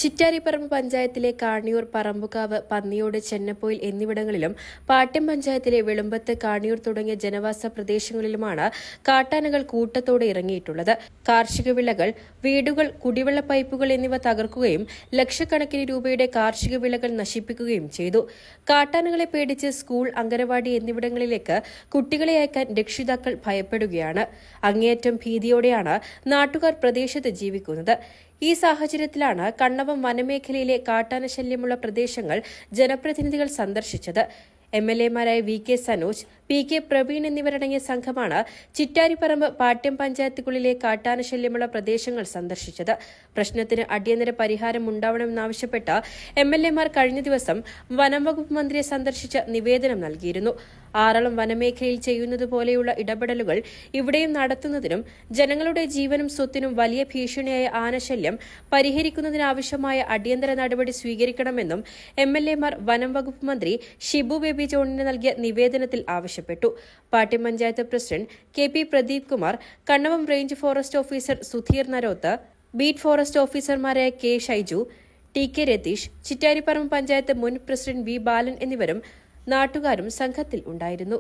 ചിറ്റാരിപ്പറമ്പ് പഞ്ചായത്തിലെ കാണിയൂർ, പറമ്പുകാവ്, പന്നിയോട്, ചെന്നപ്പോയിൽ എന്നിവിടങ്ങളിലും പാട്യം പഞ്ചായത്തിലെ വെളുമ്പത്ത്, കാണിയൂർ തുടങ്ങിയ ജനവാസ പ്രദേശങ്ങളിലുമാണ് കാട്ടാനകൾ കൂട്ടത്തോടെ ഇറങ്ങിയിട്ടുള്ളത്. കാർഷിക വിളകൾ, വീടുകൾ, കുടിവെള്ള പൈപ്പുകൾ എന്നിവ തകർക്കുകയും ലക്ഷക്കണക്കിന് രൂപയുടെ കാർഷിക വിളകൾ നശിപ്പിക്കുകയും ചെയ്തു. കാട്ടാനകളെ പേടിച്ച് സ്കൂൾ, അംഗനവാടി എന്നിവിടങ്ങളിലേക്ക് കുട്ടികളെ അയക്കാൻ രക്ഷിതാക്കൾ ഭയപ്പെടുകയാണ്. അങ്ങേയറ്റം ഭീതിയോടെയാണ് നാട്ടുകാർ പ്രദേശത്ത് ജീവിക്കുന്നത്. ഈ സാഹചര്യത്തിലാണ് കണ്ണവം വനമേഖലയിലെ കാട്ടാനശല്യമുള്ള പ്രദേശങ്ങൾ ജനപ്രതിനിധികൾ സന്ദർശിച്ചത്. എംഎൽഎമാരായ V K Sanoj, P K Praveen എന്നിവരടങ്ങിയ സംഘമാണ് ചിറ്റാരിപ്പറമ്പ് പാട്യം പഞ്ചായത്തുകളിലെ കാട്ടാനശല്യമുള്ള പ്രദേശങ്ങൾ സന്ദർശിച്ചത്. പ്രശ്നത്തിന് അടിയന്തര പരിഹാരം ഉണ്ടാവണമെന്നാവശ്യപ്പെട്ട് എംഎൽഎമാർ കഴിഞ്ഞ ദിവസം വനംവകുപ്പ് മന്ത്രിയെ സന്ദർശിച്ച് നിവേദനം നൽകിയിരുന്നു. ആറളം വനമേഖലയിൽ ചെയ്യുന്നതുപോലെയുള്ള ഇടപെടലുകൾ ഇവിടെയും നടത്തുന്നതിനും ജനങ്ങളുടെ ജീവനും സ്വത്തിനും വലിയ ഭീഷണിയായ ആനശല്യം പരിഹരിക്കുന്നതിനാവശ്യമായ അടിയന്തര നടപടി സ്വീകരിക്കണമെന്നും എംഎൽഎമാർ വനംവകുപ്പ് മന്ത്രി ഷിബു ബേബി ജോണിന് നൽകിയ നിവേദനത്തിൽ ആവശ്യപ്പെട്ടു. Pattiam panchayat president K P Pradeep Kumar, Kannavam range forest officer Sudheer Naroth, beat forest ഓഫീസർമാരായ K Shaiju, T K Ratheesh, Chittariparamba panchayat മുൻ പ്രസിഡന്റ് വി ബാലൻ എന്നിവരും നാട്ടുകാരും സംഘത്തിൽ ഉണ്ടായിരുന്നു.